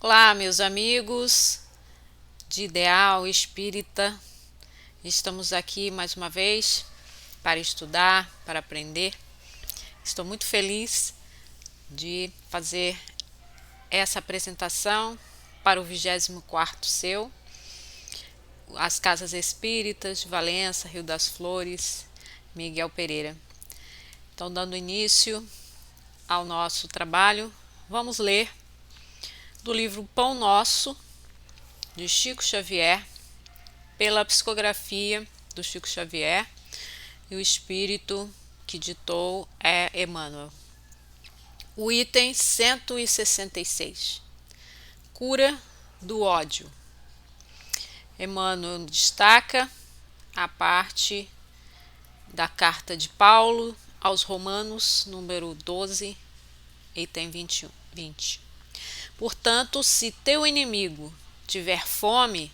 Olá, meus amigos de Ideal Espírita. Estamos aqui mais uma vez para estudar, para aprender. Estou muito feliz de fazer essa apresentação para o 24º seu, as Casas Espíritas de Valença, Rio das Flores, Miguel Pereira. Então, dando início ao nosso trabalho, vamos ler do livro Pão Nosso, de Chico Xavier, pela psicografia do Chico Xavier, e o espírito que ditou é Emmanuel. O item 166, cura do ódio. Emmanuel destaca a parte da carta de Paulo aos Romanos, número 12, item 20. Portanto, se teu inimigo tiver fome,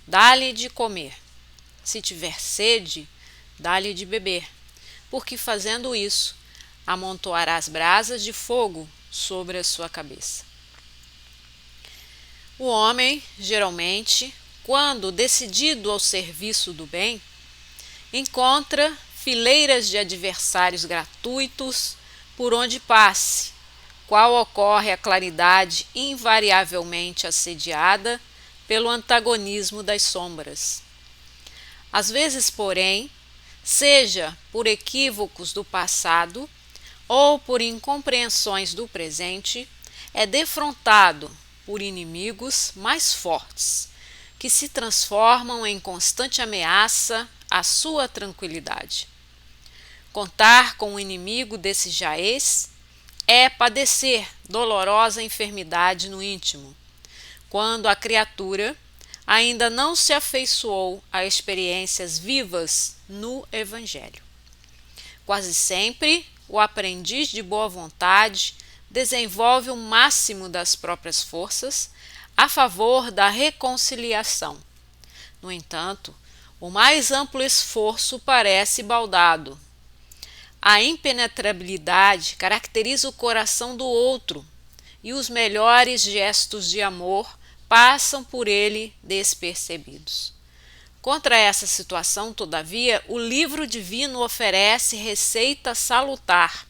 dá-lhe de comer. Se tiver sede, dá-lhe de beber, porque fazendo isso, amontoarás brasas de fogo sobre a sua cabeça. O homem, geralmente, quando decidido ao serviço do bem, encontra fileiras de adversários gratuitos por onde passe, qual ocorre a claridade invariavelmente assediada pelo antagonismo das sombras. Às vezes, porém, seja por equívocos do passado ou por incompreensões do presente, é defrontado por inimigos mais fortes, que se transformam em constante ameaça à sua tranquilidade. Contar com um inimigo desse jaez é padecer dolorosa enfermidade no íntimo, quando a criatura ainda não se afeiçoou a experiências vivas no Evangelho. Quase sempre, o aprendiz de boa vontade desenvolve o máximo das próprias forças a favor da reconciliação. No entanto, o mais amplo esforço parece baldado. A impenetrabilidade caracteriza o coração do outro, e os melhores gestos de amor passam por ele despercebidos. Contra essa situação, todavia, o livro divino oferece receita salutar.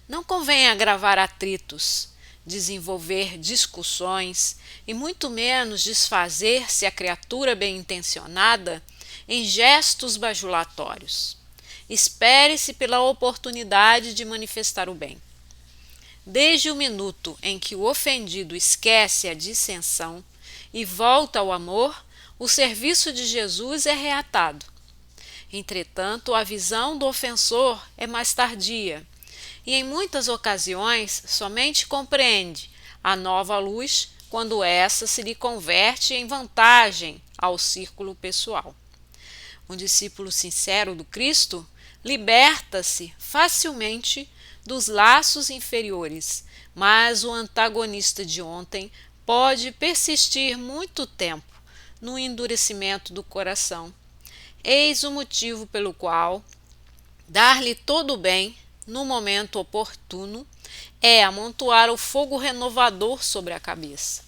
Não convém agravar atritos, desenvolver discussões e muito menos desfazer-se a criatura bem-intencionada em gestos bajulatórios. Espere-se pela oportunidade de manifestar o bem. Desde o minuto em que o ofendido esquece a dissensão e volta ao amor, o serviço de Jesus é reatado. Entretanto, a visão do ofensor é mais tardia e, em muitas ocasiões, somente compreende a nova luz quando essa se lhe converte em vantagem ao círculo pessoal. Um discípulo sincero do Cristo liberta-se facilmente dos laços inferiores, mas o antagonista de ontem pode persistir muito tempo no endurecimento do coração. Eis o motivo pelo qual dar-lhe todo o bem no momento oportuno é amontoar o fogo renovador sobre a cabeça,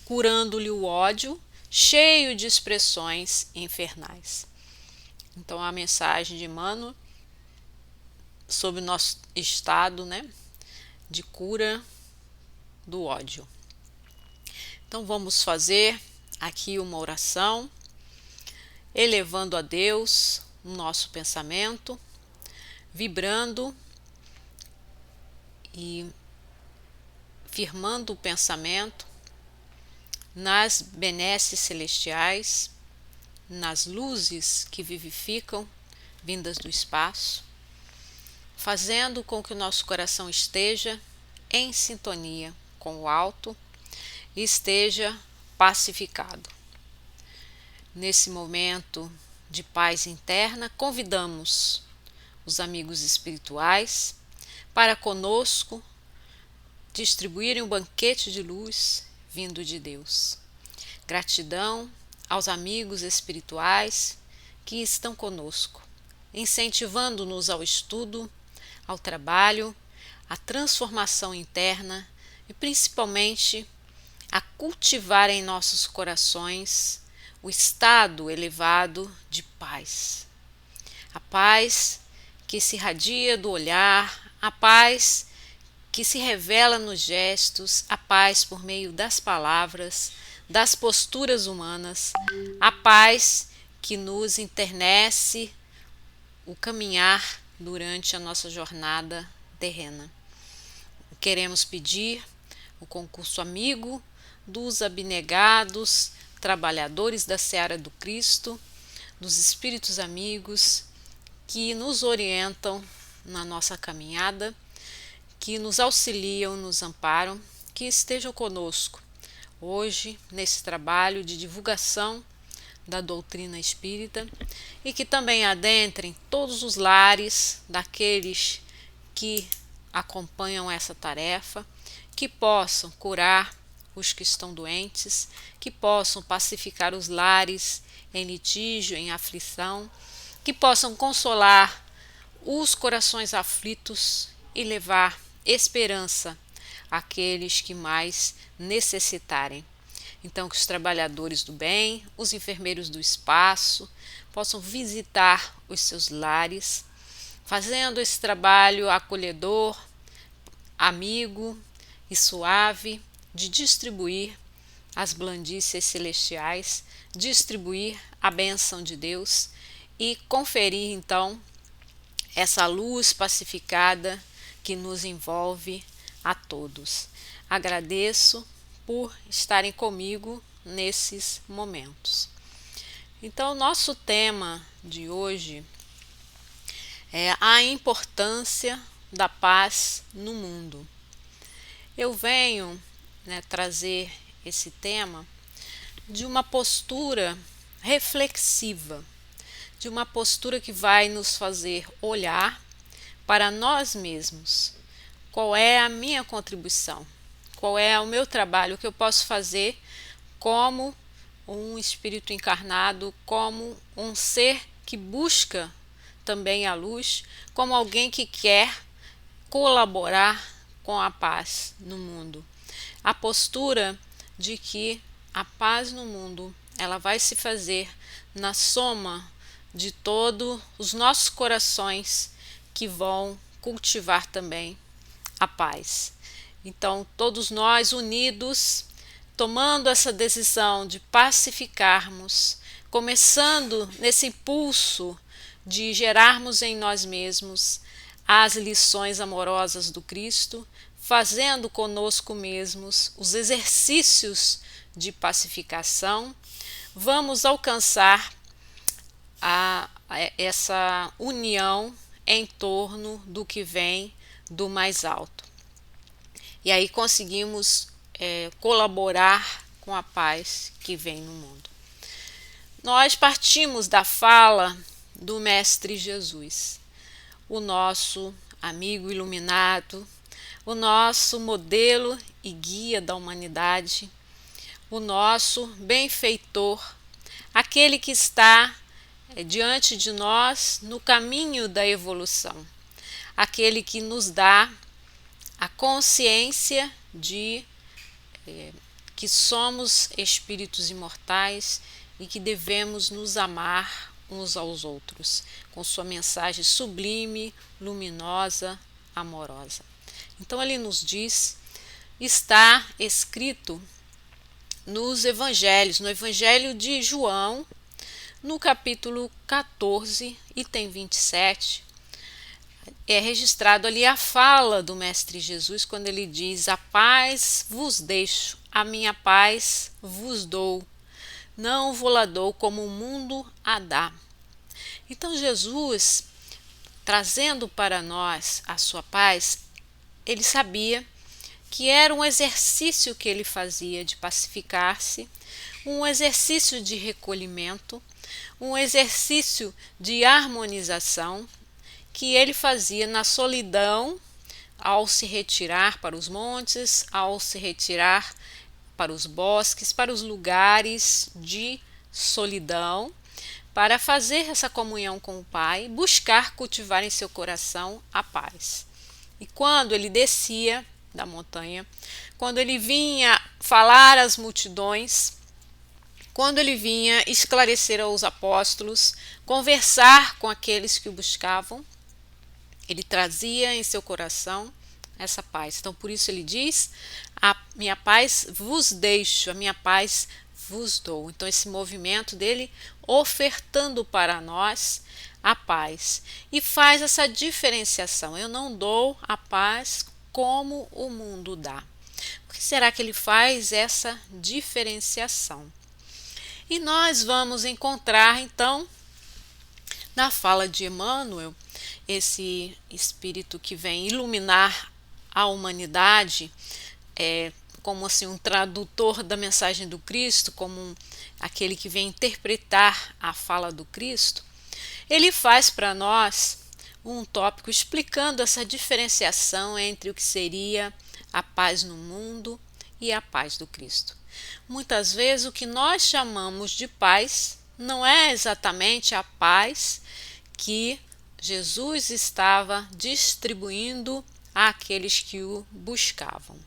curando-lhe o ódio cheio de expressões infernais. Então, a mensagem de Emmanuel sobre o nosso estado, de cura do ódio. Então, vamos fazer aqui uma oração, elevando a Deus o nosso pensamento, vibrando e firmando o pensamento nas benesses celestiais, nas luzes que vivificam, vindas do espaço, fazendo com que o nosso coração esteja em sintonia com o alto e esteja pacificado. Nesse momento de paz interna, convidamos os amigos espirituais para conosco distribuírem um banquete de luz vindo de Deus. Gratidão aos amigos espirituais que estão conosco, incentivando-nos ao estudo, ao trabalho, à transformação interna e principalmente a cultivar em nossos corações o estado elevado de paz. A paz que se irradia do olhar, a paz que se revela nos gestos, a paz por meio das palavras, das posturas humanas, a paz que nos internece o caminhar durante a nossa jornada terrena. Queremos pedir o concurso amigo dos abnegados, trabalhadores da seara do Cristo, dos espíritos amigos que nos orientam na nossa caminhada, que nos auxiliam, nos amparam, que estejam conosco hoje nesse trabalho de divulgação da doutrina espírita e que também adentrem todos os lares daqueles que acompanham essa tarefa, que possam curar os que estão doentes, que possam pacificar os lares em litígio, em aflição, que possam consolar os corações aflitos e levar esperança àqueles que mais necessitarem. Então, que os trabalhadores do bem, os enfermeiros do espaço, possam visitar os seus lares, fazendo esse trabalho acolhedor, amigo e suave de distribuir as blandícias celestiais, distribuir a bênção de Deus e conferir então essa luz pacificada que nos envolve a todos. Agradeço por estarem comigo nesses momentos. Então, nosso tema de hoje é a importância da paz no mundo. Eu venho trazer esse tema de uma postura reflexiva, de uma postura que vai nos fazer olhar para nós mesmos. Qual é a minha contribuição? Qual é o meu trabalho? O que eu posso fazer como um espírito encarnado, como um ser que busca também a luz, como alguém que quer colaborar com a paz no mundo. A postura de que a paz no mundo ela vai se fazer na soma de todos os nossos corações que vão cultivar também a paz. Então, todos nós unidos, tomando essa decisão de pacificarmos, começando nesse impulso de gerarmos em nós mesmos as lições amorosas do Cristo, fazendo conosco mesmos os exercícios de pacificação, vamos alcançar essa união em torno do que vem do mais alto. E aí conseguimos colaborar com a paz que vem no mundo. Nós partimos da fala do Mestre Jesus, o nosso amigo iluminado, o nosso modelo e guia da humanidade, o nosso benfeitor, aquele que está diante de nós no caminho da evolução, aquele que nos dá a consciência de que somos espíritos imortais e que devemos nos amar uns aos outros, com sua mensagem sublime, luminosa, amorosa. Então ele nos diz, está escrito nos evangelhos, no Evangelho de João, no capítulo 14, item 27, é registrado ali a fala do Mestre Jesus quando ele diz: a paz vos deixo, a minha paz vos dou, não vou-la dou como o mundo a dá. Então Jesus, trazendo para nós a sua paz, ele sabia que era um exercício que ele fazia de pacificar-se, um exercício de recolhimento, um exercício de harmonização que ele fazia na solidão, ao se retirar para os montes, ao se retirar para os bosques, para os lugares de solidão, para fazer essa comunhão com o Pai, buscar cultivar em seu coração a paz. E quando ele descia da montanha, quando ele vinha falar às multidões, quando ele vinha esclarecer aos apóstolos, conversar com aqueles que o buscavam, ele trazia em seu coração essa paz. Então, por isso ele diz: a minha paz vos deixo, a minha paz vos dou. Então, esse movimento dele ofertando para nós a paz. E faz essa diferenciação. Eu não dou a paz como o mundo dá. Por que será que ele faz essa diferenciação? E nós vamos encontrar, então, na fala de Emmanuel, esse espírito que vem iluminar a humanidade, como assim um tradutor da mensagem do Cristo, como aquele que vem interpretar a fala do Cristo, ele faz para nós um tópico explicando essa diferenciação entre o que seria a paz no mundo e a paz do Cristo. Muitas vezes o que nós chamamos de paz não é exatamente a paz que Jesus estava distribuindo àqueles que o buscavam.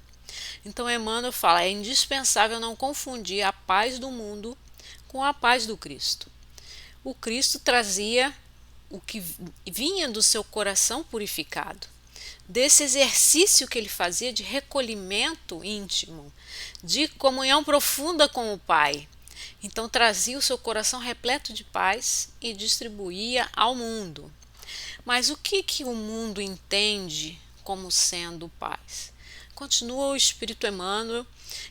Então Emmanuel fala: é indispensável não confundir a paz do mundo com a paz do Cristo. O Cristo trazia o que vinha do seu coração purificado, desse exercício que ele fazia de recolhimento íntimo, de comunhão profunda com o Pai. Então trazia o seu coração repleto de paz e distribuía ao mundo. Mas o que o mundo entende como sendo paz? Continua o Espírito Emmanuel,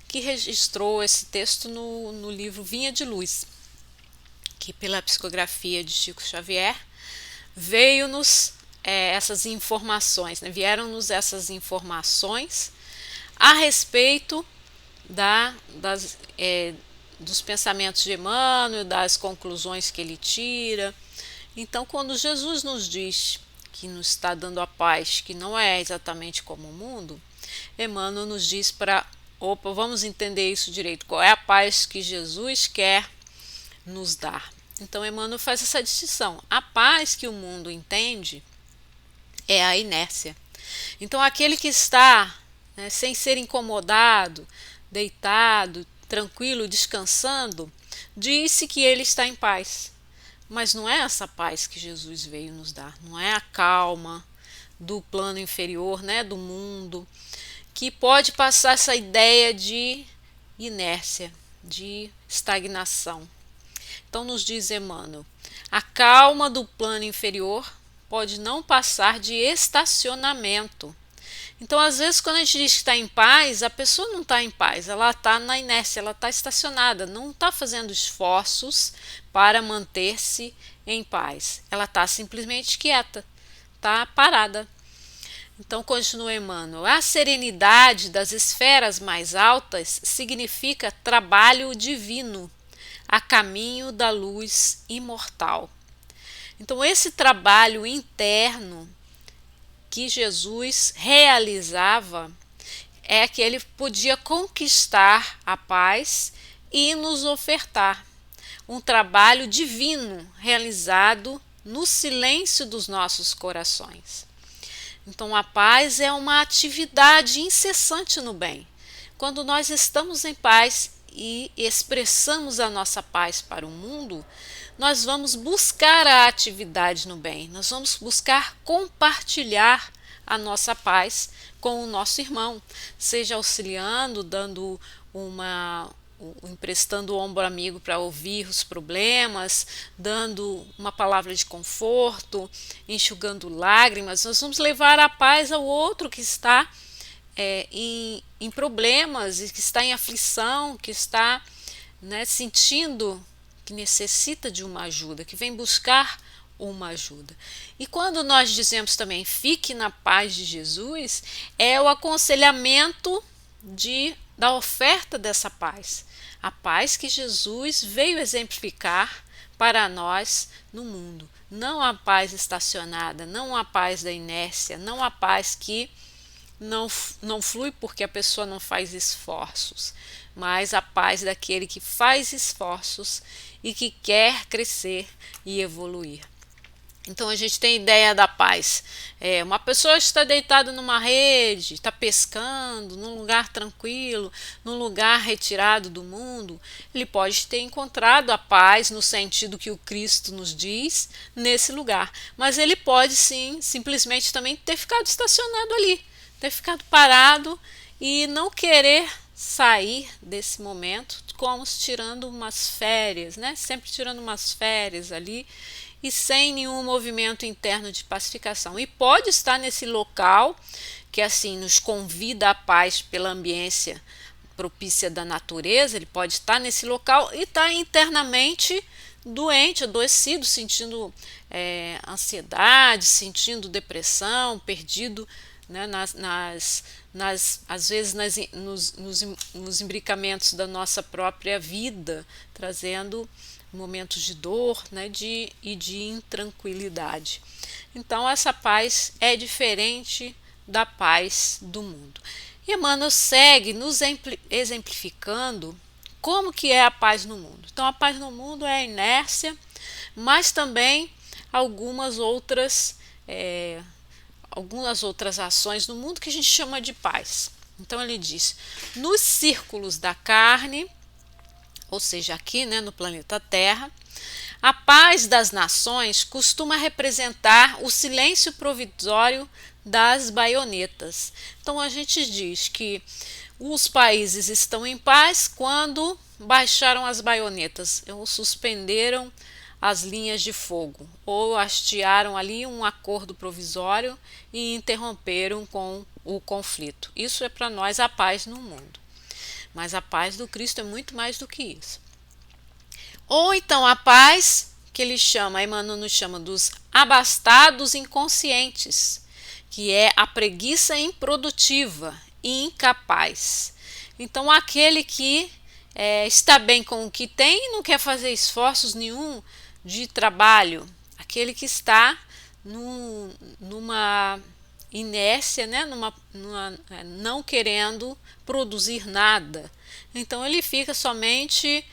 que registrou esse texto no livro Vinha de Luz, que pela psicografia de Chico Xavier veio-nos essas informações, vieram-nos essas informações a respeito dos pensamentos de Emmanuel, das conclusões que ele tira. Então, quando Jesus nos diz que nos está dando a paz, que não é exatamente como o mundo, Emmanuel nos diz vamos entender isso direito, qual é a paz que Jesus quer nos dar. Então, Emmanuel faz essa distinção. A paz que o mundo entende é a inércia. Então, aquele que está sem ser incomodado, deitado, tranquilo, descansando, disse que ele está em paz. Mas não é essa paz que Jesus veio nos dar, não é a calma do plano inferior, do mundo, que pode passar essa ideia de inércia, de estagnação. Então nos diz Emmanuel: a calma do plano inferior pode não passar de estacionamento. Então, às vezes, quando a gente diz que está em paz, a pessoa não está em paz, ela está na inércia, ela está estacionada, não está fazendo esforços para manter-se em paz. Ela está simplesmente quieta, está parada. Então, continua Emmanuel: a serenidade das esferas mais altas significa trabalho divino, a caminho da luz imortal. Então, esse trabalho interno que Jesus realizava é que ele podia conquistar a paz e nos ofertar um trabalho divino realizado no silêncio dos nossos corações. Então, a paz é uma atividade incessante no bem. Quando nós estamos em paz e expressamos a nossa paz para o mundo, nós vamos buscar a atividade no bem, nós vamos buscar compartilhar a nossa paz com o nosso irmão, seja auxiliando, dando emprestando o ombro amigo para ouvir os problemas, dando uma palavra de conforto, enxugando lágrimas. Nós vamos levar a paz ao outro que está em problemas, e que está em aflição, que está sentindo que necessita de uma ajuda, que vem buscar uma ajuda. E quando nós dizemos também fique na paz de Jesus, é o aconselhamento da oferta dessa paz, a paz que Jesus veio exemplificar para nós no mundo, não a paz estacionada, não a paz da inércia, não a paz que não flui porque a pessoa não faz esforços, mas a paz daquele que faz esforços e que quer crescer e evoluir. Então a gente tem ideia da paz. Uma pessoa está deitada numa rede, está pescando, num lugar tranquilo, num lugar retirado do mundo, ele pode ter encontrado a paz no sentido que o Cristo nos diz nesse lugar. Mas ele pode sim, simplesmente também ter ficado estacionado ali, ter ficado parado e não querer sair desse momento, como tirando umas férias, né? Sempre tirando umas férias ali e sem nenhum movimento interno de pacificação. E pode estar nesse local que assim nos convida à paz pela ambiência propícia da natureza, ele pode estar nesse local e estar internamente doente, adoecido, sentindo ansiedade, sentindo depressão, perdido, né, às vezes nos imbricamentos da nossa própria vida, trazendo momentos de dor, né, e de intranquilidade. Então essa paz é diferente da paz do mundo. E Emmanuel segue nos exemplificando como que é a paz no mundo. Então a paz no mundo é a inércia, mas também algumas outras ações no mundo que a gente chama de paz. Então ele diz: nos círculos da carne, ou seja, aqui, né, no planeta Terra, a paz das nações costuma representar o silêncio provisório das baionetas. Então a gente diz que os países estão em paz quando baixaram as baionetas, ou suspenderam as linhas de fogo, ou hastearam ali um acordo provisório e interromperam com o conflito. Isso é para nós a paz no mundo. Mas a paz do Cristo é muito mais do que isso. Ou então a paz que ele chama, Emmanuel nos chama dos abastados inconscientes, que é a preguiça improdutiva e incapaz. Então aquele que está bem com o que tem e não quer fazer esforços nenhum de trabalho, aquele que está numa inércia, né? Não querendo produzir nada. Então ele fica somente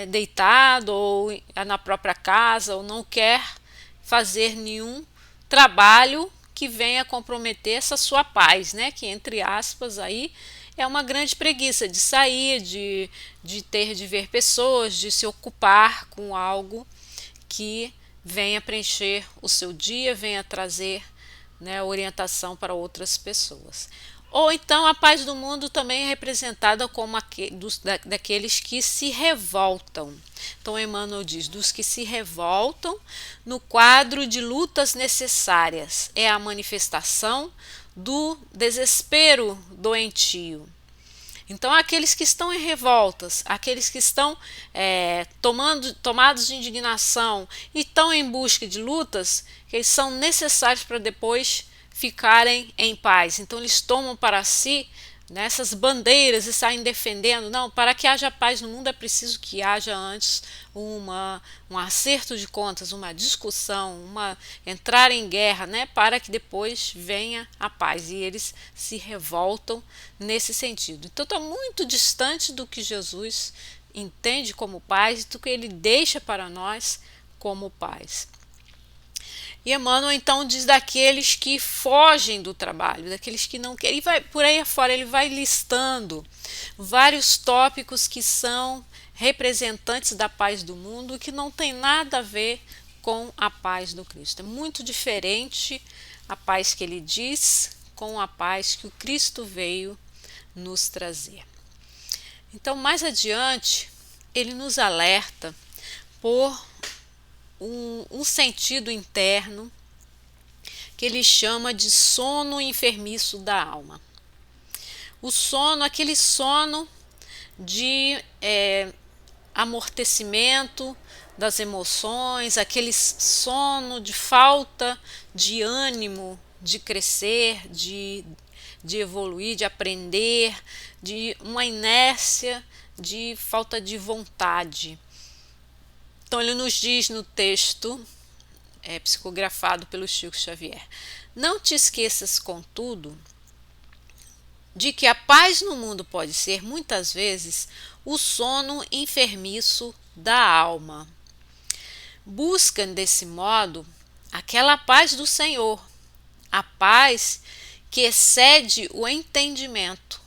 deitado ou na própria casa, ou não quer fazer nenhum trabalho que venha comprometer essa sua paz, né? Que entre aspas aí é uma grande preguiça de sair, de ter de ver pessoas, de se ocupar com algo que venha preencher o seu dia, venha trazer, né, orientação para outras pessoas. Ou então a paz do mundo também é representada como daqueles que se revoltam. Então Emmanuel diz: dos que se revoltam no quadro de lutas necessárias. É a manifestação do desespero doentio. Então aqueles que estão em revoltas, aqueles que estão tomados de indignação e estão em busca de lutas, que eles são necessários para depois ficarem em paz. Então eles tomam para si essas bandeiras e saem defendendo. Não, para que haja paz no mundo é preciso que haja antes um acerto de contas, uma discussão, entrar em guerra, né, para que depois venha a paz. E eles se revoltam nesse sentido. Então está muito distante do que Jesus entende como paz e do que ele deixa para nós como paz. E Emmanuel então diz daqueles que fogem do trabalho, daqueles que não querem, e vai por aí afora, ele vai listando vários tópicos que são representantes da paz do mundo, que não tem nada a ver com a paz do Cristo. É muito diferente a paz que ele diz com a paz que o Cristo veio nos trazer. Então, mais adiante, ele nos alerta por um sentido interno que ele chama de sono enfermiço da alma. O sono, aquele sono de amortecimento das emoções, aquele sono de falta de ânimo de crescer, de evoluir, de aprender, de uma inércia, de falta de vontade. Então ele nos diz no texto psicografado pelo Chico Xavier: não te esqueças, contudo, de que a paz no mundo pode ser, muitas vezes, o sono enfermiço da alma. Busca, desse modo, aquela paz do Senhor, a paz que excede o entendimento,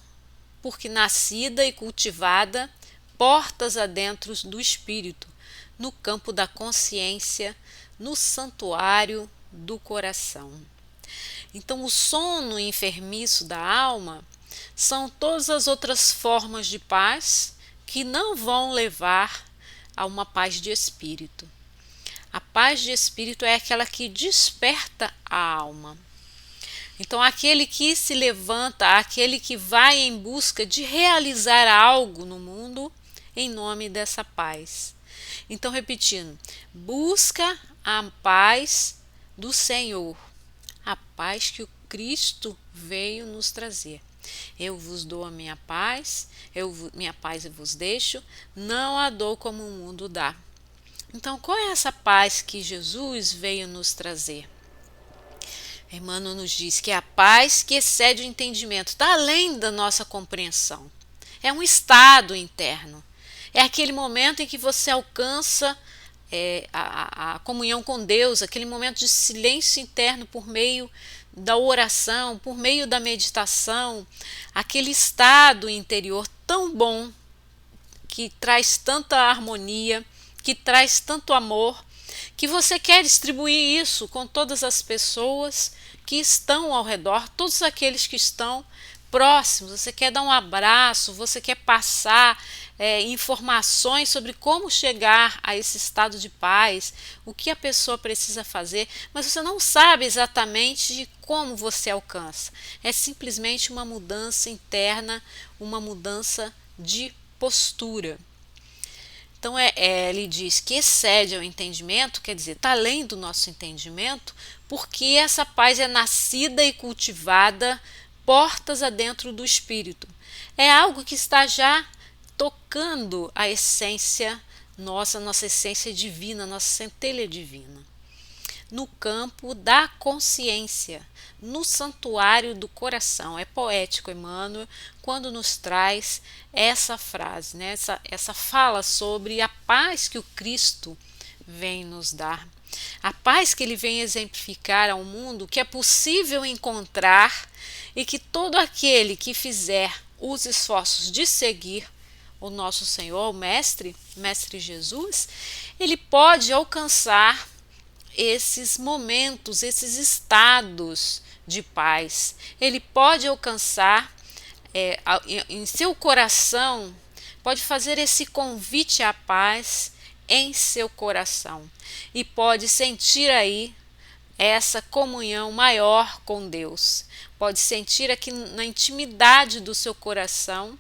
porque nascida e cultivada portas adentro do espírito, no campo da consciência, no santuário do coração. Então, o sono enfermiço da alma são todas as outras formas de paz que não vão levar a uma paz de espírito. A paz de espírito é aquela que desperta a alma. Então, aquele que se levanta, aquele que vai em busca de realizar algo no mundo em nome dessa paz. Então, repetindo, busca a paz do Senhor, a paz que o Cristo veio nos trazer. Eu vos dou a minha paz, minha paz eu vos deixo, não a dou como o mundo dá. Então, qual é essa paz que Jesus veio nos trazer? Emmanuel nos diz que é a paz que excede o entendimento, está além da nossa compreensão. É um estado interno. É aquele momento em que você alcança a comunhão com Deus, aquele momento de silêncio interno por meio da oração, por meio da meditação, aquele estado interior tão bom, que traz tanta harmonia, que traz tanto amor, que você quer distribuir isso com todas as pessoas que estão ao redor, todos aqueles que estão próximos. Você quer dar um abraço, você quer passar informações sobre como chegar a esse estado de paz, o que a pessoa precisa fazer, mas você não sabe exatamente de como você alcança. É simplesmente uma mudança interna, uma mudança de postura. Então, ele diz que excede ao entendimento, quer dizer, está além do nosso entendimento, porque essa paz é nascida e cultivada portas adentro do espírito. É algo que está já tocando a essência nossa essência divina, nossa centelha divina. No campo da consciência, no santuário do coração. É poético, Emmanuel, quando nos traz essa frase, né? essa fala sobre a paz que o Cristo vem nos dar. A paz que ele vem exemplificar ao mundo, que é possível encontrar e que todo aquele que fizer os esforços de seguir o nosso Senhor, o Mestre Jesus, ele pode alcançar esses momentos, esses estados de paz. Ele pode alcançar em seu coração, pode fazer esse convite à paz em seu coração e pode sentir aí essa comunhão maior com Deus. Pode sentir aqui na intimidade do seu coração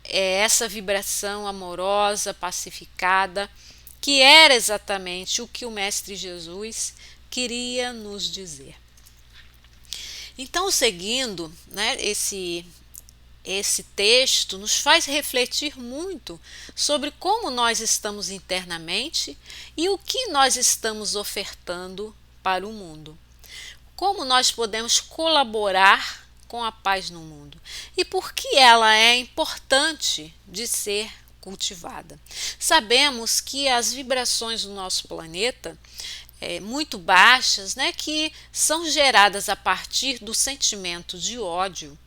essa vibração amorosa, pacificada, que era exatamente o que o Mestre Jesus queria nos dizer. Então, seguindo, né, esse texto nos faz refletir muito sobre como nós estamos internamente e o que nós estamos ofertando para o mundo. Como nós podemos colaborar com a paz no mundo e por que ela é importante de ser cultivada. Sabemos que as vibrações do nosso planeta muito baixas, né, que são geradas a partir do sentimento de ódio,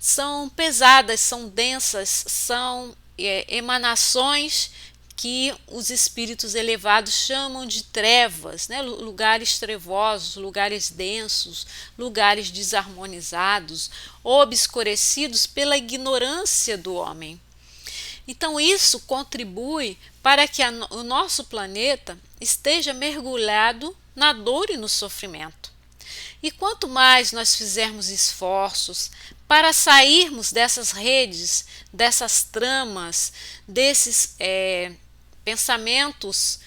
são pesadas, são densas, são emanações que os espíritos elevados chamam de trevas, né? Lugares trevosos, lugares densos, lugares desarmonizados, obscurecidos pela ignorância do homem. Então, isso contribui para que o nosso planeta esteja mergulhado na dor e no sofrimento. E quanto mais nós fizermos esforços para sairmos dessas redes, dessas tramas, desses pensamentos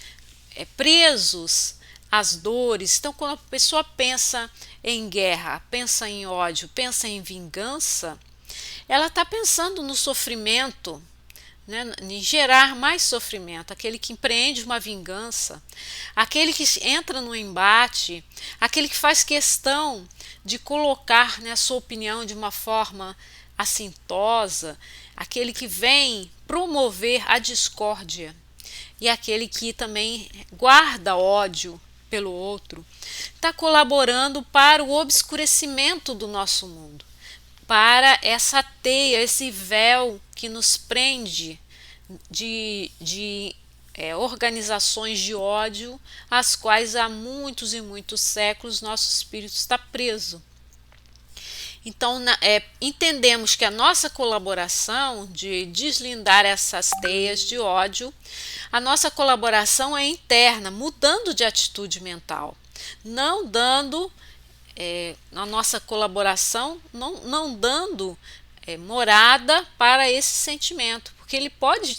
presos às dores. Então, quando a pessoa pensa em guerra, pensa em ódio, pensa em vingança, ela está pensando no sofrimento, né, em gerar mais sofrimento. Aquele que empreende uma vingança, aquele que entra no embate, aquele que faz questão de colocar, né, a sua opinião de uma forma assintosa, aquele que vem promover a discórdia e aquele que também guarda ódio pelo outro, está colaborando para o obscurecimento do nosso mundo, para essa teia, esse véu que nos prende de organizações de ódio, às quais há muitos e muitos séculos nosso espírito está preso. Então, entendemos que a nossa colaboração de deslindar essas teias de ódio, a nossa colaboração é interna, mudando de atitude mental, não dando, a nossa colaboração, não dando morada para esse sentimento, porque ele pode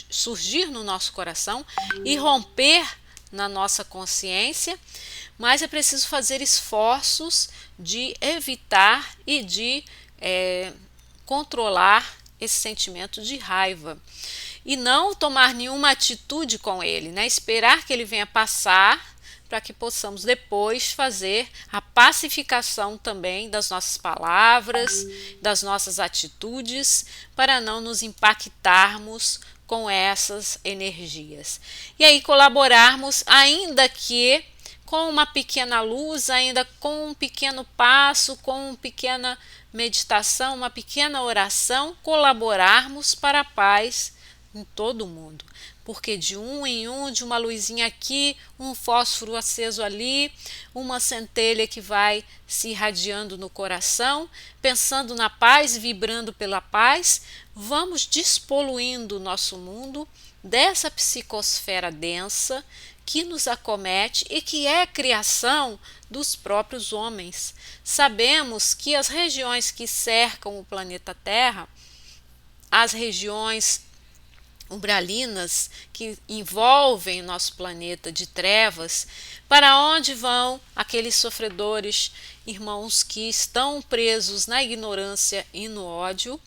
surgir no nosso coração e romper na nossa consciência, mas é preciso fazer esforços de evitar e de controlar esse sentimento de raiva e não tomar nenhuma atitude com ele, né? Esperar que ele venha passar para que possamos depois fazer a pacificação também das nossas palavras, das nossas atitudes, para não nos impactarmos com essas energias. E aí colaborarmos, ainda que com uma pequena luz, ainda com um pequeno passo, com uma pequena meditação, uma pequena oração, colaborarmos para a paz em todo o mundo. Porque de um em um, de uma luzinha aqui, um fósforo aceso ali, uma centelha que vai se irradiando no coração, pensando na paz, vibrando pela paz, vamos despoluindo o nosso mundo dessa psicosfera densa que nos acomete e que é criação dos próprios homens. Sabemos que as regiões que cercam o planeta Terra, as regiões umbralinas que envolvem o nosso planeta de trevas, para onde vão aqueles sofredores, irmãos que estão presos na ignorância e no ódio,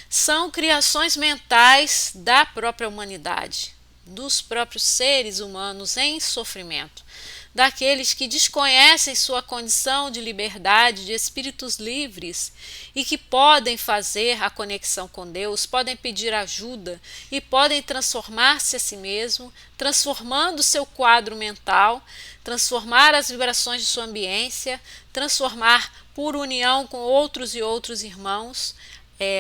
são criações mentais da própria humanidade, dos próprios seres humanos em sofrimento, daqueles que desconhecem sua condição de liberdade, de espíritos livres e que podem fazer a conexão com Deus, podem pedir ajuda e podem transformar-se a si mesmo, transformando seu quadro mental, transformar as vibrações de sua ambiência, transformar por união com outros e outros irmãos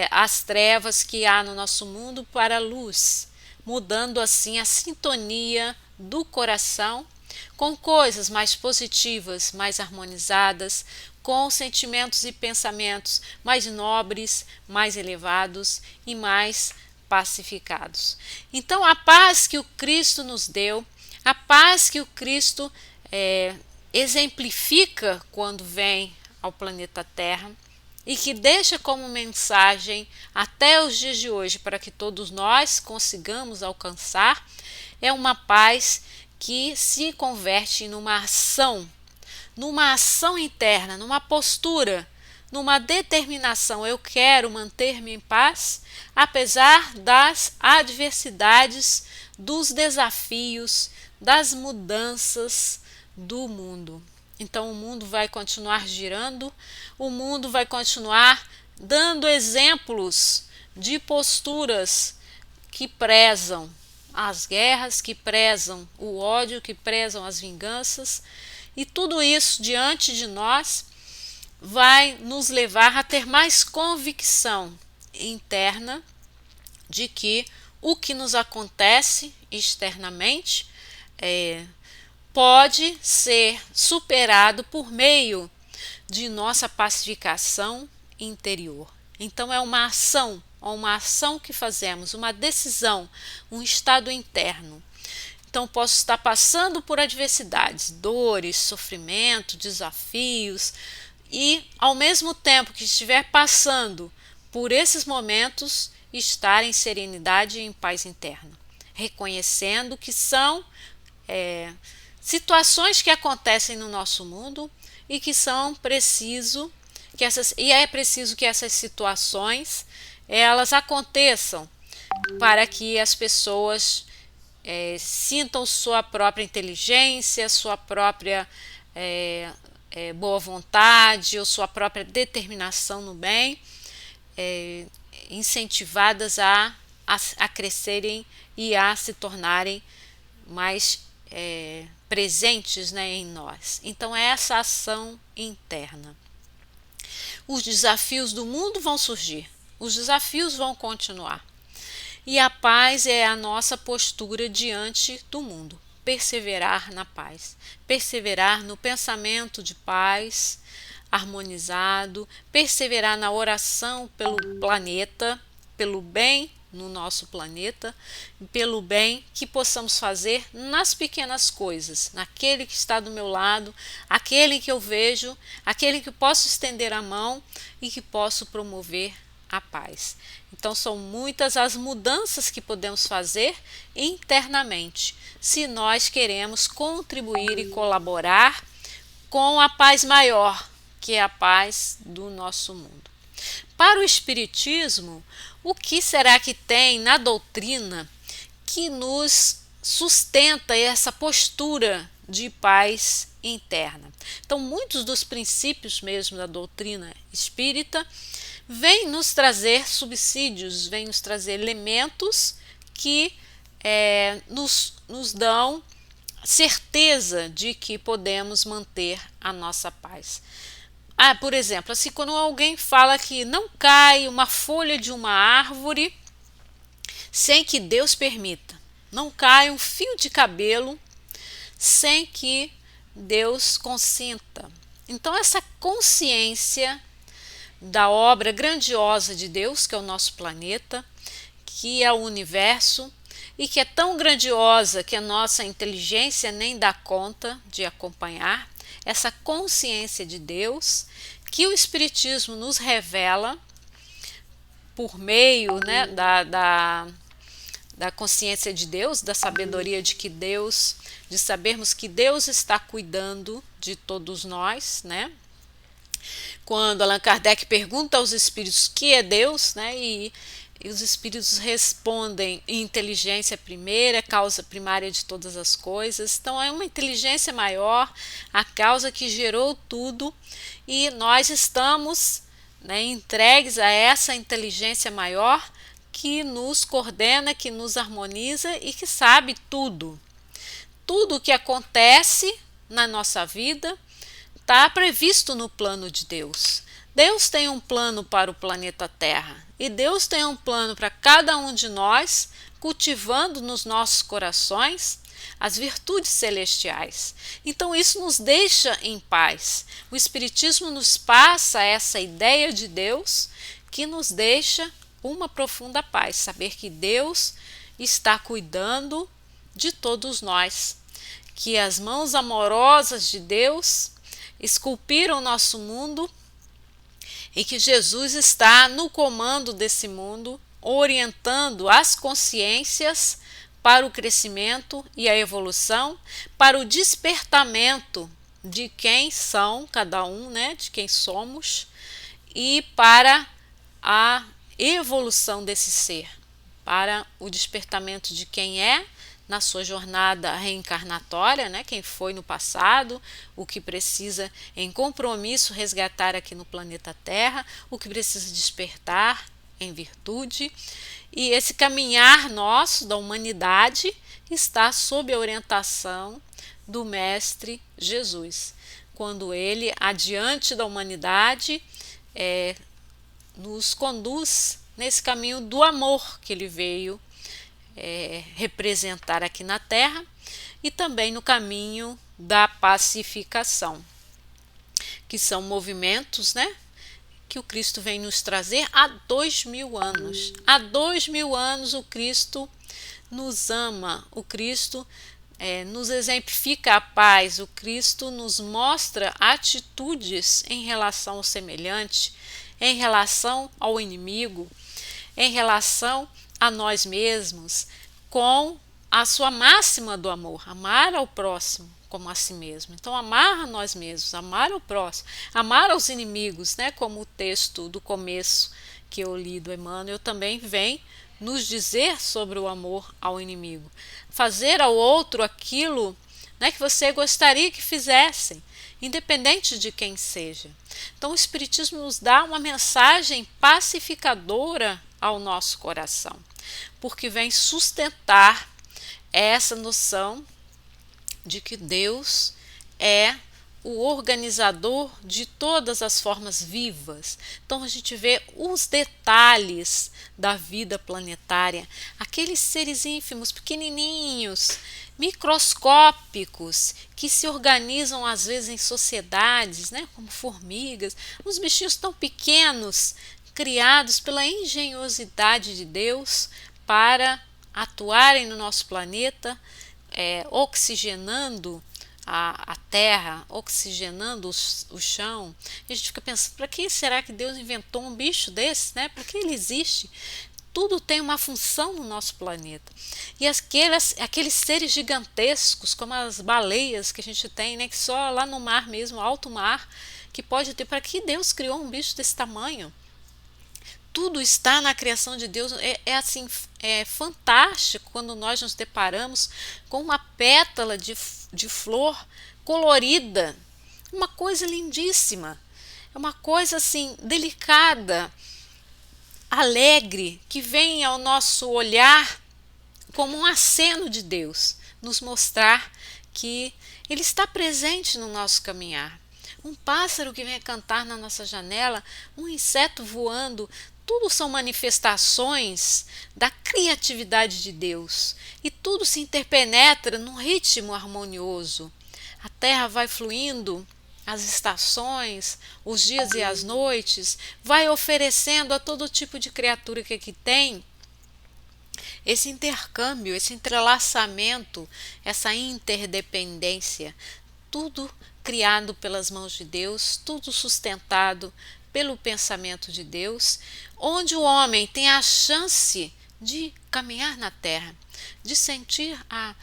as trevas que há no nosso mundo para a luz, mudando assim a sintonia do coração com coisas mais positivas, mais harmonizadas, com sentimentos e pensamentos mais nobres, mais elevados e mais pacificados. Então, a paz que o Cristo nos deu, a paz que o Cristo exemplifica quando vem ao planeta Terra e que deixa como mensagem até os dias de hoje para que todos nós consigamos alcançar, é uma paz que se converte numa ação interna, numa postura, numa determinação. Eu quero manter-me em paz, apesar das adversidades, dos desafios, das mudanças do mundo. Então o mundo vai continuar girando, o mundo vai continuar dando exemplos de posturas que prezam as guerras, que prezam o ódio, que prezam as vinganças, e tudo isso diante de nós vai nos levar a ter mais convicção interna de que o que nos acontece externamente pode ser superado por meio de nossa pacificação interior. Então é uma ação que fazemos, uma decisão, um estado interno. Então posso estar passando por adversidades, dores, sofrimento, desafios e ao mesmo tempo que estiver passando por esses momentos, estar em serenidade e em paz interna, reconhecendo que são situações que acontecem no nosso mundo e que é preciso que essas situações elas aconteçam para que as pessoas sintam sua própria inteligência, sua própria boa vontade ou sua própria determinação no bem, incentivadas a crescerem e a se tornarem mais presentes, né, em nós. Então é essa ação interna. Os desafios do mundo vão surgir, os desafios vão continuar. E a paz é a nossa postura diante do mundo. Perseverar na paz, perseverar no pensamento de paz, harmonizado, perseverar na oração pelo planeta, pelo bem no nosso planeta, pelo bem que possamos fazer nas pequenas coisas, naquele que está do meu lado, aquele que eu vejo, aquele que posso estender a mão e que posso promover a paz. Então são muitas as mudanças que podemos fazer internamente, se nós queremos contribuir e colaborar com a paz maior, que é a paz do nosso mundo. Para o Espiritismo, o que será que tem na doutrina que nos sustenta essa postura de paz interna? Então, muitos dos princípios mesmo da doutrina espírita vêm nos trazer subsídios, vêm nos trazer elementos que nos dão certeza de que podemos manter a nossa paz. Por exemplo, assim, quando alguém fala que não cai uma folha de uma árvore sem que Deus permita, não cai um fio de cabelo sem que Deus consinta. Então, essa consciência da obra grandiosa de Deus, que é o nosso planeta, que é o universo, e que é tão grandiosa que a nossa inteligência nem dá conta de acompanhar, essa consciência de Deus que o Espiritismo nos revela por meio, né, da consciência de Deus, da sabedoria de que Deus, de sabermos que Deus está cuidando de todos nós, né? Quando Allan Kardec pergunta aos espíritos o que é Deus, né, e os espíritos respondem: inteligência primeira, causa primária de todas as coisas. Então é uma inteligência maior, a causa que gerou tudo, e nós estamos, né, entregues a essa inteligência maior que nos coordena, que nos harmoniza e que sabe tudo. Tudo o que acontece na nossa vida está previsto no plano de Deus. Deus tem um plano para o planeta Terra e Deus tem um plano para cada um de nós, cultivando nos nossos corações as virtudes celestiais. Então isso nos deixa em paz. O Espiritismo nos passa essa ideia de Deus que nos deixa uma profunda paz, saber que Deus está cuidando de todos nós, que as mãos amorosas de Deus esculpiram o nosso mundo e que Jesus está no comando desse mundo, orientando as consciências para o crescimento e a evolução, para o despertamento de quem são cada um, né, de quem somos, e para a evolução desse ser, para o despertamento de quem é na sua jornada reencarnatória, né, quem foi no passado, o que precisa em compromisso resgatar aqui no planeta Terra, o que precisa despertar em virtude. E esse caminhar nosso, da humanidade, está sob a orientação do Mestre Jesus, quando ele, adiante da humanidade, nos conduz nesse caminho do amor que ele veio representar aqui na Terra, e também no caminho da pacificação, que são movimentos, né, que o Cristo vem nos trazer há 2000 anos. Há 2000 anos o Cristo nos ama, o Cristo nos exemplifica a paz, o Cristo nos mostra atitudes em relação ao semelhante, em relação ao inimigo, em relação a nós mesmos, com a sua máxima do amor, amar ao próximo como a si mesmo. Então, amar a nós mesmos, amar ao próximo, amar aos inimigos, né, como o texto do começo que eu li do Emmanuel também vem nos dizer sobre o amor ao inimigo. Fazer ao outro aquilo, né, que você gostaria que fizessem, independente de quem seja. Então, o Espiritismo nos dá uma mensagem pacificadora ao nosso coração, porque vem sustentar essa noção de que Deus é o organizador de todas as formas vivas. Então a gente vê os detalhes da vida planetária, aqueles seres ínfimos, pequenininhos, microscópicos, que se organizam às vezes em sociedades, né, como formigas, uns bichinhos tão pequenos, criados pela engenhosidade de Deus para atuarem no nosso planeta, oxigenando a terra, oxigenando o chão. E a gente fica pensando, para que será que Deus inventou um bicho desse, né? Para que ele existe? Tudo tem uma função no nosso planeta. E aqueles seres gigantescos, como as baleias que a gente tem, né? Que só lá no mar mesmo, alto mar, que pode ter. Para que Deus criou um bicho desse tamanho? Tudo está na criação de Deus. Assim, é fantástico quando nós nos deparamos com uma pétala de flor colorida, uma coisa lindíssima, é uma coisa assim delicada, alegre, que vem ao nosso olhar como um aceno de Deus, nos mostrar que Ele está presente no nosso caminhar. Um pássaro que vem cantar na nossa janela, um inseto voando, tudo são manifestações da criatividade de Deus e tudo se interpenetra num ritmo harmonioso. A terra vai fluindo, as estações, os dias e as noites, vai oferecendo a todo tipo de criatura que aqui tem esse intercâmbio, esse entrelaçamento, essa interdependência, tudo criado pelas mãos de Deus, tudo sustentado pelo pensamento de Deus, onde o homem tem a chance de caminhar na Terra, de sentir a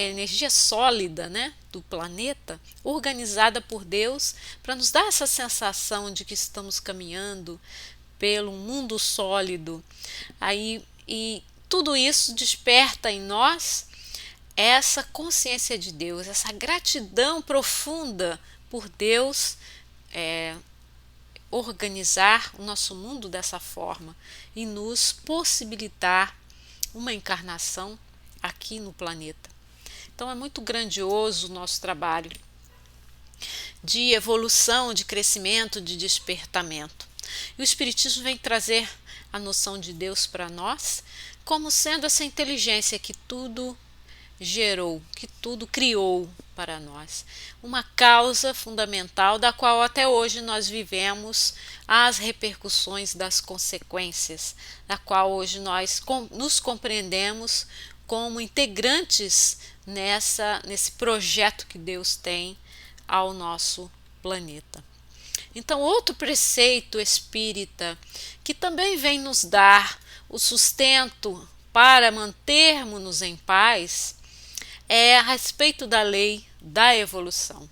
energia sólida, né, do planeta, organizada por Deus, para nos dar essa sensação de que estamos caminhando pelo mundo sólido. E tudo isso desperta em nós essa consciência de Deus, essa gratidão profunda por Deus organizar o nosso mundo dessa forma e nos possibilitar uma encarnação aqui no planeta. Então é muito grandioso o nosso trabalho de evolução, de crescimento, de despertamento. E o Espiritismo vem trazer a noção de Deus para nós como sendo essa inteligência que tudo gerou, que tudo criou para nós. Uma causa fundamental da qual até hoje nós vivemos as repercussões das consequências, da qual hoje nós nos compreendemos como integrantes nesse projeto que Deus tem ao nosso planeta. Então, outro preceito espírita que também vem nos dar o sustento para mantermos-nos em paz é a respeito da lei da evolução.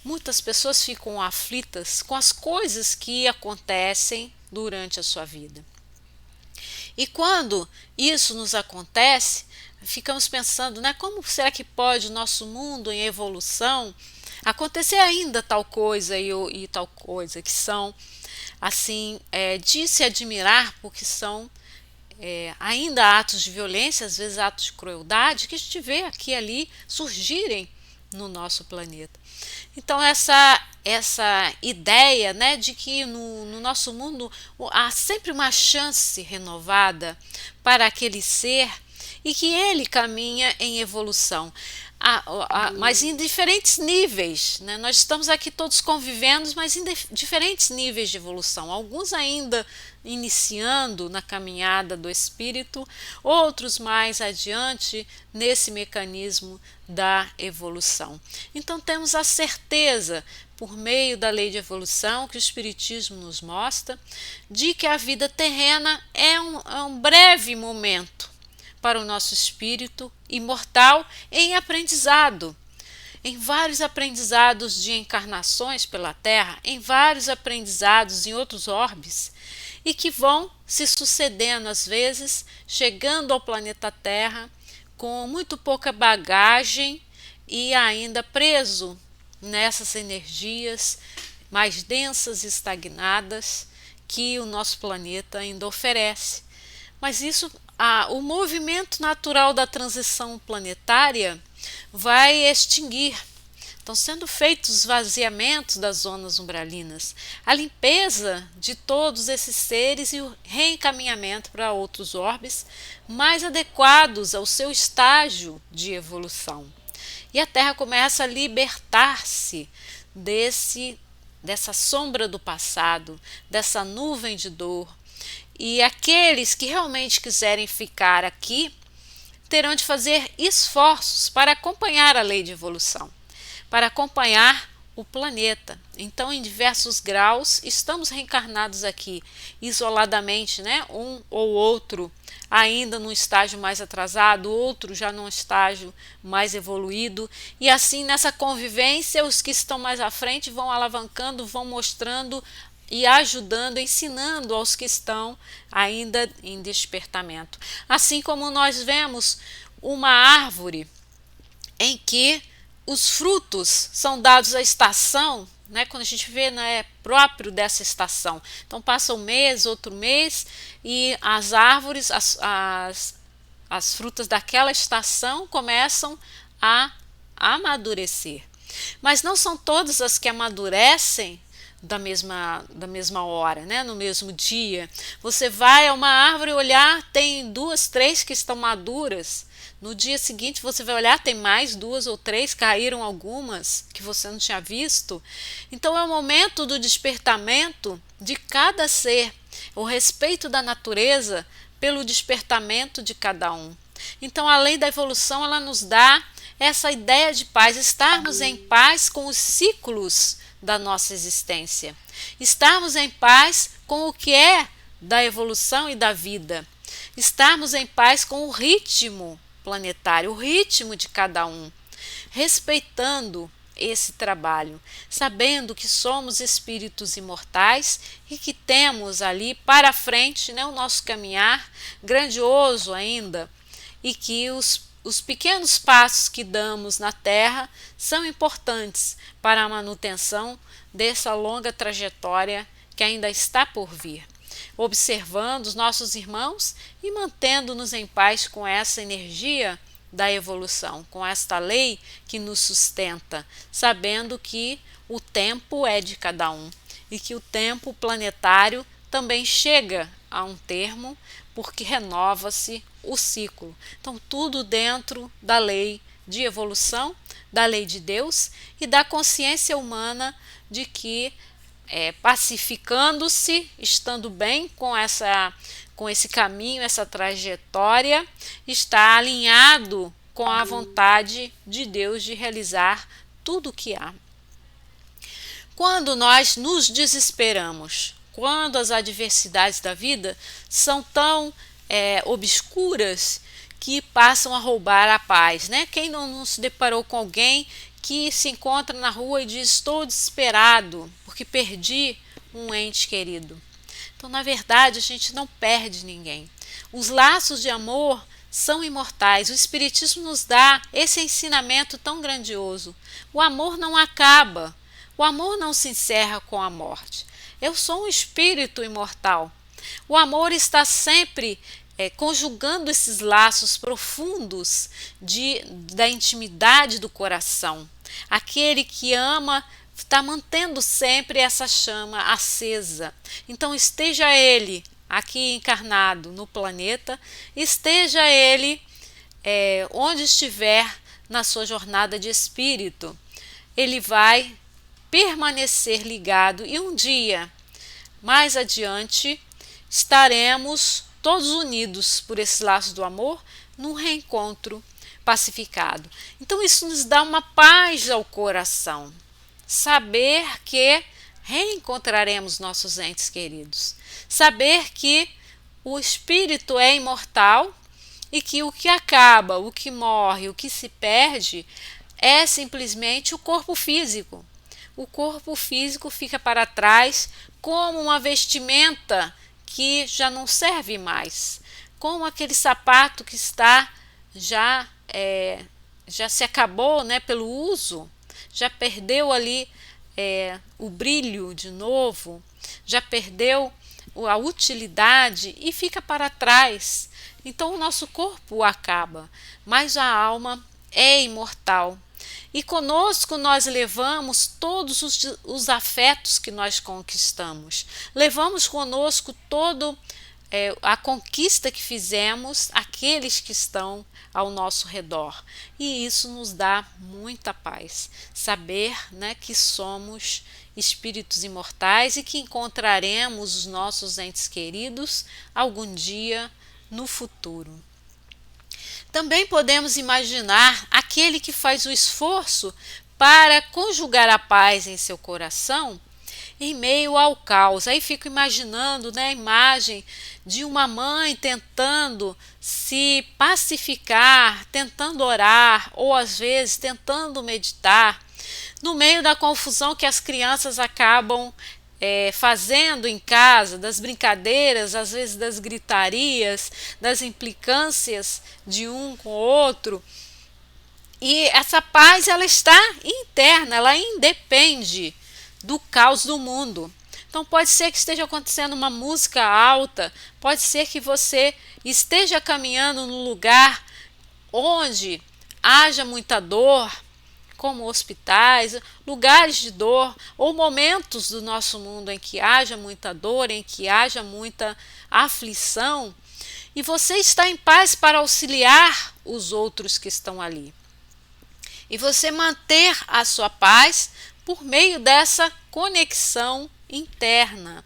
Muitas pessoas ficam aflitas com as coisas que acontecem durante a sua vida. E quando isso nos acontece, ficamos pensando, né, como será que pode o nosso mundo em evolução acontecer ainda tal coisa e tal coisa, que são assim de se admirar, porque são ainda atos de violência, às vezes atos de crueldade, que a gente vê aqui e ali surgirem no nosso planeta. Então essa ideia, né, de que no nosso mundo há sempre uma chance renovada para aquele ser e que ele caminha em evolução, mas em diferentes níveis, né? Nós estamos aqui todos convivendo, mas em diferentes níveis de evolução, alguns ainda iniciando na caminhada do espírito, outros mais adiante nesse mecanismo da evolução. Então temos a certeza, por meio da lei de evolução que o Espiritismo nos mostra, de que a vida terrena é um breve momento para o nosso espírito imortal em aprendizado, em vários aprendizados de encarnações pela Terra, em vários aprendizados em outros orbes, e que vão se sucedendo às vezes, chegando ao planeta Terra com muito pouca bagagem e ainda preso nessas energias mais densas e estagnadas que o nosso planeta ainda oferece. Mas o movimento natural da transição planetária vai extinguir. Estão sendo feitos esvaziamentos das zonas umbralinas, a limpeza de todos esses seres e o reencaminhamento para outros orbes mais adequados ao seu estágio de evolução. E a Terra começa a libertar-se dessa sombra do passado, dessa nuvem de dor. E aqueles que realmente quiserem ficar aqui terão de fazer esforços para acompanhar a lei de evolução, para acompanhar o planeta. Então, em diversos graus, estamos reencarnados aqui, isoladamente, né? Um ou outro ainda num estágio mais atrasado, outro já num estágio mais evoluído, e assim nessa convivência os que estão mais à frente vão alavancando, vão mostrando e ajudando, ensinando aos que estão ainda em despertamento. Assim como nós vemos uma árvore em que os frutos são dados à estação, né, quando a gente vê, né, é próprio dessa estação. Então passa um mês, outro mês, e as árvores, as frutas daquela estação começam a amadurecer. Mas não são todas as que amadurecem da mesma hora, né? No mesmo dia. Você vai a uma árvore olhar, tem 2, 3 que estão maduras. No dia seguinte você vai olhar, tem mais 2 ou 3, caíram algumas que você não tinha visto. Então é o momento do despertamento de cada ser, o respeito da natureza pelo despertamento de cada um. Então a lei da evolução, ela nos dá essa ideia de paz, estarmos em paz com os ciclos da nossa existência, estarmos em paz com o que é da evolução e da vida, estarmos em paz com o ritmo planetário, o ritmo de cada um, respeitando esse trabalho, sabendo que somos espíritos imortais e que temos ali para frente, né, o nosso caminhar grandioso ainda, e que os pequenos passos que damos na Terra são importantes para a manutenção dessa longa trajetória que ainda está por vir, observando os nossos irmãos e mantendo-nos em paz com essa energia da evolução, com esta lei que nos sustenta, sabendo que o tempo é de cada um e que o tempo planetário também chega a um termo, porque renova-se o ciclo. Então, tudo dentro da lei de evolução, da lei de Deus e da consciência humana de que, pacificando-se, estando bem com esse caminho, essa trajetória, está alinhado com a vontade de Deus de realizar tudo o que há. Quando nós nos desesperamos, quando as adversidades da vida são tão obscuras que passam a roubar a paz, né? Quem não se deparou com alguém que se encontra na rua e diz: estou desesperado porque perdi um ente querido? Então, na verdade, a gente não perde ninguém. Os laços de amor são imortais. O Espiritismo nos dá esse ensinamento tão grandioso. O amor não acaba. O amor não se encerra com a morte. Eu sou um espírito imortal. O amor está sempre conjugando esses laços profundos da intimidade do coração. Aquele que ama está mantendo sempre essa chama acesa. Então, esteja ele aqui encarnado no planeta, esteja ele onde estiver na sua jornada de espírito, ele vai permanecer ligado, e um dia, mais adiante, estaremos todos unidos por esses laços do amor num reencontro pacificado. Então isso nos dá uma paz ao coração, saber que reencontraremos nossos entes queridos, saber que o espírito é imortal e que o que acaba, o que morre, o que se perde é simplesmente o corpo físico. O corpo físico fica para trás como uma vestimenta que já não serve mais, como aquele sapato que está já se acabou, né, pelo uso, já perdeu ali o brilho de novo, já perdeu a utilidade e fica para trás. Então o nosso corpo acaba, mas a alma é imortal. E conosco nós levamos todos os afetos que nós conquistamos. Levamos conosco todo a conquista que fizemos, aqueles que estão ao nosso redor. E isso nos dá muita paz. Saber, né, que somos espíritos imortais e que encontraremos os nossos entes queridos algum dia no futuro. Também podemos imaginar aquele que faz o esforço para conjugar a paz em seu coração em meio ao caos. Aí fico imaginando, né, a imagem de uma mãe tentando se pacificar, tentando orar ou às vezes tentando meditar no meio da confusão que as crianças acabam fazendo em casa, das brincadeiras, às vezes das gritarias, das implicâncias de um com o outro. E essa paz, ela está interna, ela independe do caos do mundo. Então pode ser que esteja acontecendo uma música alta, pode ser que você esteja caminhando num lugar onde haja muita dor, como hospitais, lugares de dor, ou momentos do nosso mundo em que haja muita dor, em que haja muita aflição, e você está em paz para auxiliar os outros que estão ali. E você manter a sua paz por meio dessa conexão interna.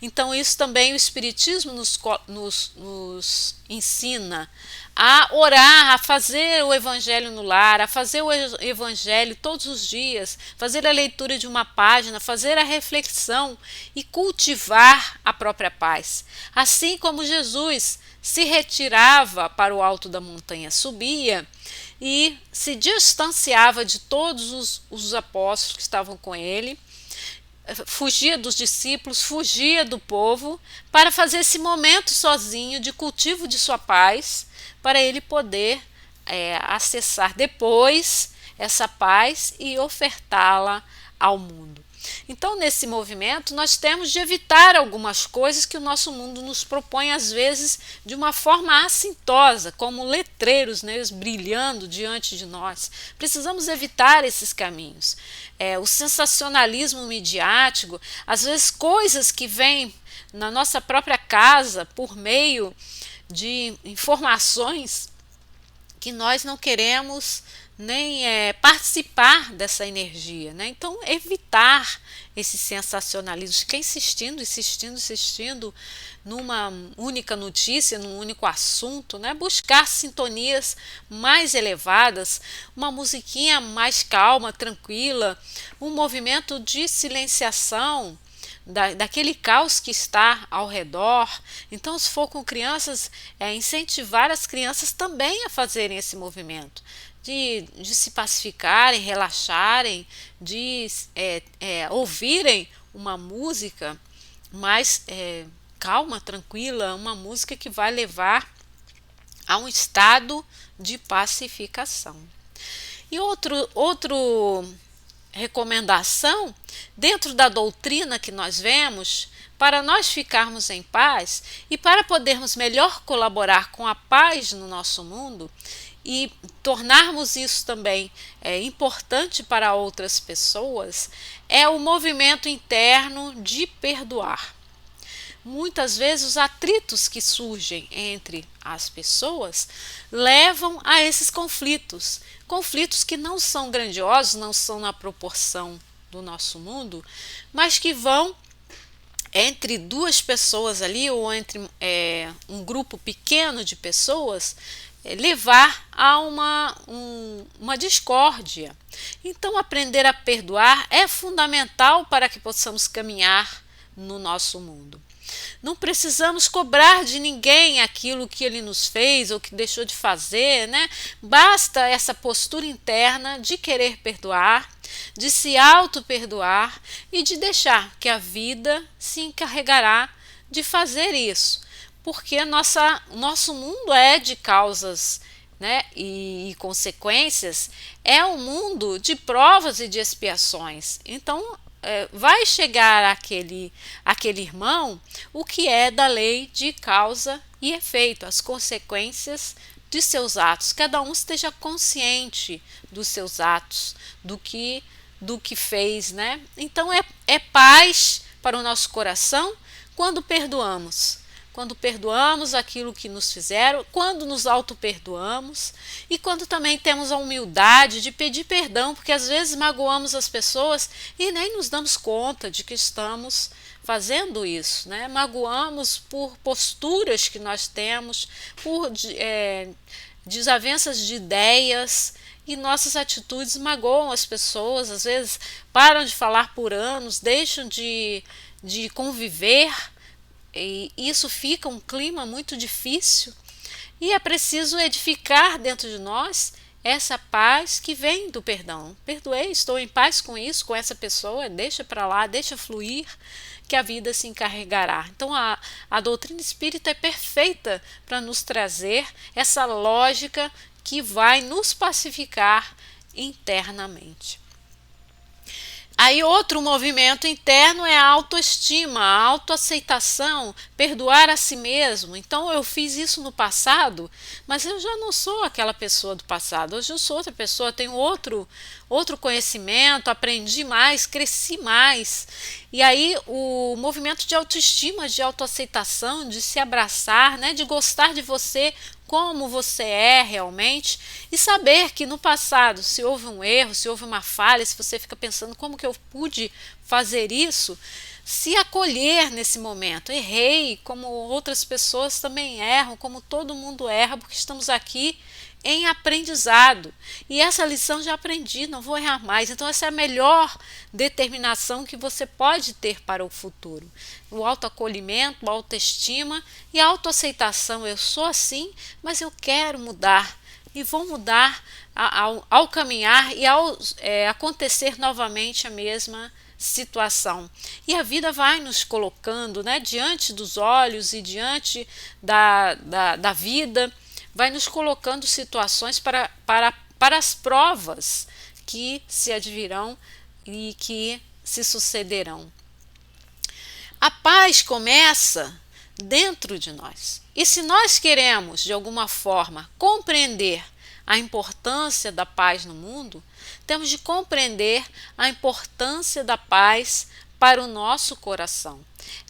Então isso também o Espiritismo nos ensina a orar, a fazer o Evangelho no lar, a fazer o Evangelho todos os dias, fazer a leitura de uma página, fazer a reflexão e cultivar a própria paz. Assim como Jesus se retirava para o alto da montanha, subia e se distanciava de todos os apóstolos que estavam com ele, fugia dos discípulos, fugia do povo, para fazer esse momento sozinho de cultivo de sua paz, para ele poder acessar depois essa paz e ofertá-la ao mundo. Então, nesse movimento, nós temos de evitar algumas coisas que o nosso mundo nos propõe, às vezes, de uma forma assintosa, como letreiros, né, brilhando diante de nós. Precisamos evitar esses caminhos. O sensacionalismo midiático, às vezes coisas que vêm na nossa própria casa por meio de informações que nós não queremos nem participar dessa energia, né? Então evitar esse sensacionalismo, ficar insistindo numa única notícia, num único assunto, né? Buscar sintonias mais elevadas, uma musiquinha mais calma, tranquila, um movimento de silenciação daquele caos que está ao redor. Então, se for com crianças, incentivar as crianças também a fazerem esse movimento, de se pacificarem, relaxarem, de ouvirem uma música mais calma, tranquila, uma música que vai levar a um estado de pacificação. E outro recomendação, dentro da doutrina que nós vemos, para nós ficarmos em paz e para podermos melhor colaborar com a paz no nosso mundo e tornarmos isso também importante para outras pessoas, é o movimento interno de perdoar. Muitas vezes os atritos que surgem entre as pessoas levam a esses conflitos que não são grandiosos, não são na proporção do nosso mundo, mas que vão entre duas pessoas ali ou entre um grupo pequeno de pessoas levar a uma discórdia. Então aprender a perdoar é fundamental para que possamos caminhar no nosso mundo. Não precisamos cobrar de ninguém aquilo que ele nos fez ou que deixou de fazer, né? Basta essa postura interna de querer perdoar, de se auto-perdoar e de deixar que a vida se encarregará de fazer isso. Porque nosso mundo é de causas, né, e consequências, é um mundo de provas e de expiações. Então, vai chegar àquele irmão o que é da lei de causa e efeito, as consequências de seus atos. Cada um esteja consciente dos seus atos, do que fez, né? Então é paz para o nosso coração quando perdoamos. Quando perdoamos aquilo que nos fizeram, quando nos auto-perdoamos e quando também temos a humildade de pedir perdão, porque às vezes magoamos as pessoas e nem nos damos conta de que estamos fazendo isso, né? Magoamos por posturas que nós temos, por desavenças de ideias, e nossas atitudes magoam as pessoas, às vezes param de falar por anos, deixam de conviver, e isso fica um clima muito difícil, e é preciso edificar dentro de nós essa paz que vem do perdão. Perdoei, estou em paz com isso, com essa pessoa, deixa para lá, deixa fluir, que a vida se encarregará. Então a doutrina espírita é perfeita para nos trazer essa lógica que vai nos pacificar internamente. Aí outro movimento interno é a autoestima, a autoaceitação, perdoar a si mesmo. Então eu fiz isso no passado, mas eu já não sou aquela pessoa do passado. Hoje eu sou outra pessoa, tenho outro conhecimento, aprendi mais, cresci mais. E aí o movimento de autoestima, de autoaceitação, de se abraçar, né, de gostar de você como você é realmente, e saber que no passado, se houve um erro, se houve uma falha, se você fica pensando como que eu pude fazer isso, se acolher nesse momento. Errei, como outras pessoas também erram, como todo mundo erra, porque estamos aqui em aprendizado, e essa lição já aprendi, não vou errar mais. Então essa é a melhor determinação que você pode ter para o futuro: o autoacolhimento, a autoestima e a autoaceitação. Eu sou assim, mas eu quero mudar, e vou mudar ao caminhar e ao acontecer novamente a mesma situação. E a vida vai nos colocando, né, diante dos olhos e diante da vida, vai nos colocando situações para as provas que se advirão e que se sucederão. A paz começa dentro de nós. E se nós queremos, de alguma forma, compreender a importância da paz no mundo, temos de compreender a importância da paz para o nosso coração.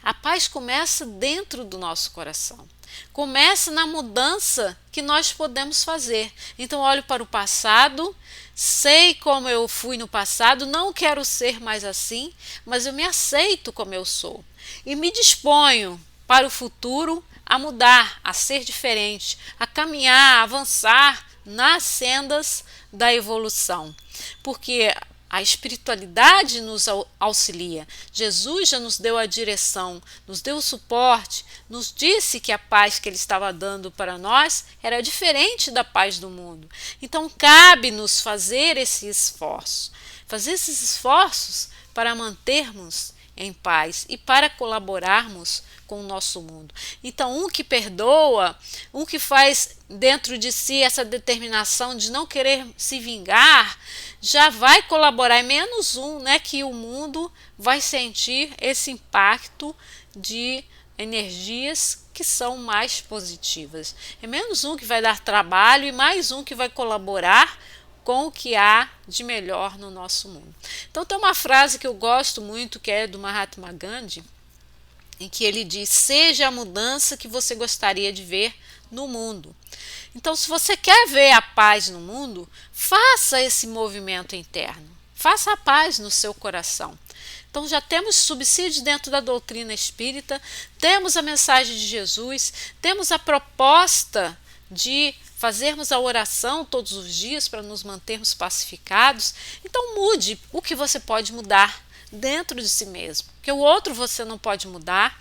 A paz começa dentro do nosso coração. Começa na mudança que nós podemos fazer. Então, olho para o passado, sei como eu fui no passado, não quero ser mais assim, mas eu me aceito como eu sou. E me disponho para o futuro a mudar, a ser diferente, a caminhar, a avançar nas sendas da evolução. Porque a espiritualidade nos auxilia. Jesus já nos deu a direção, nos deu o suporte, nos disse que a paz que ele estava dando para nós era diferente da paz do mundo. Então cabe-nos fazer esse esforço, para mantermos em paz e para colaborarmos com o nosso mundo. Então, um que perdoa, um que faz dentro de si essa determinação de não querer se vingar, já vai colaborar. É menos um, né, que o mundo vai sentir esse impacto de energias que são mais positivas. É menos um que vai dar trabalho e mais um que vai colaborar com o que há de melhor no nosso mundo. Então tem uma frase que eu gosto muito, que é do Mahatma Gandhi, em que ele diz: seja a mudança que você gostaria de ver no mundo. Então, se você quer ver a paz no mundo, faça esse movimento interno, faça a paz no seu coração. Então já temos subsídios dentro da doutrina espírita, temos a mensagem de Jesus, temos a proposta de fazermos a oração todos os dias para nos mantermos pacificados. Então mude o que você pode mudar dentro de si mesmo, porque o outro você não pode mudar.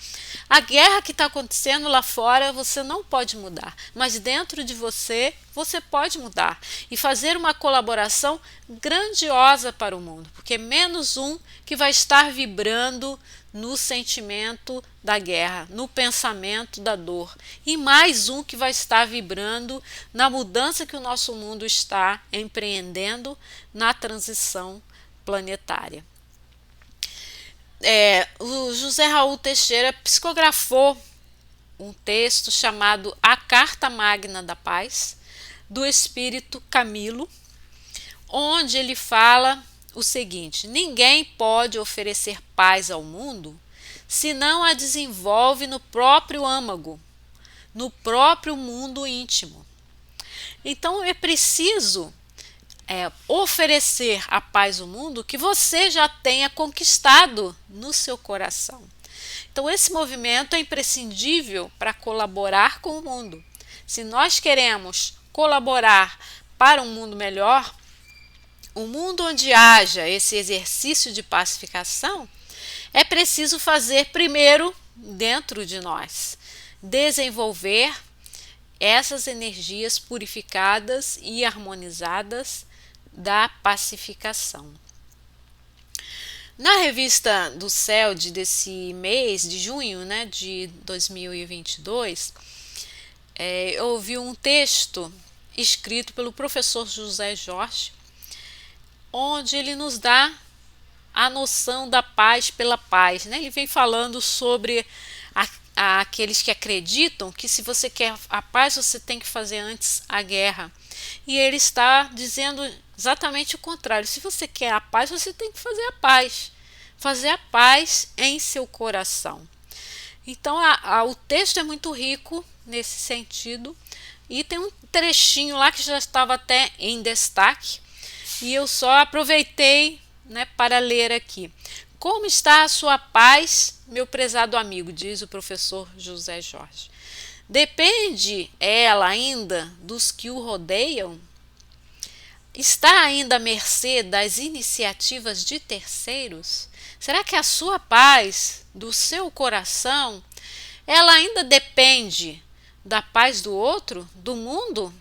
A guerra que está acontecendo lá fora você não pode mudar, mas dentro de você, você pode mudar e fazer uma colaboração grandiosa para o mundo, porque é menos um que vai estar vibrando no sentimento da guerra, no pensamento da dor, e mais um que vai estar vibrando na mudança que o nosso mundo está empreendendo na transição planetária. O José Raul Teixeira psicografou um texto chamado A Carta Magna da Paz, do Espírito Camilo, onde ele fala o seguinte: ninguém pode oferecer paz ao mundo se não a desenvolve no próprio âmago, no próprio mundo íntimo. Então é preciso oferecer a paz ao mundo que você já tenha conquistado no seu coração. Então esse movimento é imprescindível para colaborar com o mundo. Se nós queremos colaborar para um mundo melhor, um mundo onde haja esse exercício de pacificação, é preciso fazer primeiro dentro de nós, desenvolver essas energias purificadas e harmonizadas da pacificação. Na revista do CELD desse mês de junho, de 2022, eu ouvi um texto escrito pelo professor José Jorge, onde ele nos dá a noção da paz pela paz. Ele vem falando sobre aqueles que acreditam que se você quer a paz, você tem que fazer antes a guerra. E ele está dizendo exatamente o contrário. Se você quer a paz, você tem que fazer a paz. Fazer a paz em seu coração. Então, o texto é muito rico nesse sentido. E tem um trechinho lá que já estava até em destaque. E eu só aproveitei para ler aqui. Como está a sua paz, meu prezado amigo, diz o professor José Jorge. Depende ela ainda dos que o rodeiam? Está ainda à mercê das iniciativas de terceiros? Será que a sua paz, do seu coração, ela ainda depende da paz do outro, do mundo?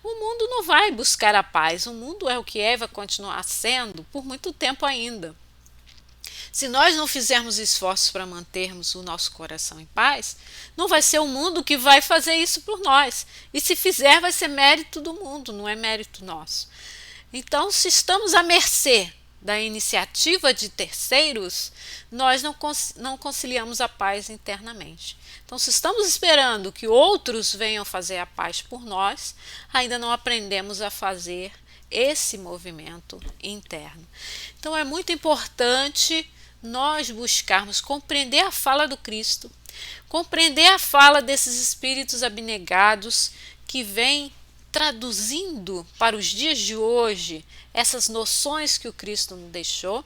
O mundo não vai buscar a paz, o mundo é o que é e vai continuar sendo por muito tempo ainda. Se nós não fizermos esforços para mantermos o nosso coração em paz, não vai ser o mundo que vai fazer isso por nós. E se fizer, vai ser mérito do mundo, não é mérito nosso. Então, se estamos à mercê da iniciativa de terceiros, nós não conciliamos a paz internamente. Então, se estamos esperando que outros venham fazer a paz por nós, ainda não aprendemos a fazer esse movimento interno. Então, é muito importante nós buscarmos compreender a fala do Cristo, compreender a fala desses espíritos abnegados que vêm traduzindo para os dias de hoje essas noções que o Cristo nos deixou.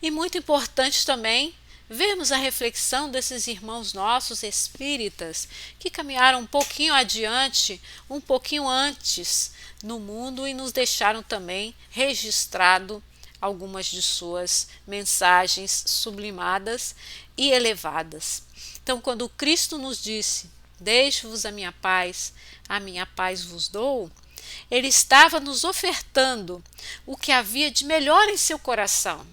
E muito importante também vermos a reflexão desses irmãos nossos espíritas que caminharam um pouquinho adiante, um pouquinho antes no mundo e nos deixaram também registrado algumas de suas mensagens sublimadas e elevadas. Então, quando o Cristo nos disse: deixo-vos a minha paz vos dou, ele estava nos ofertando o que havia de melhor em seu coração,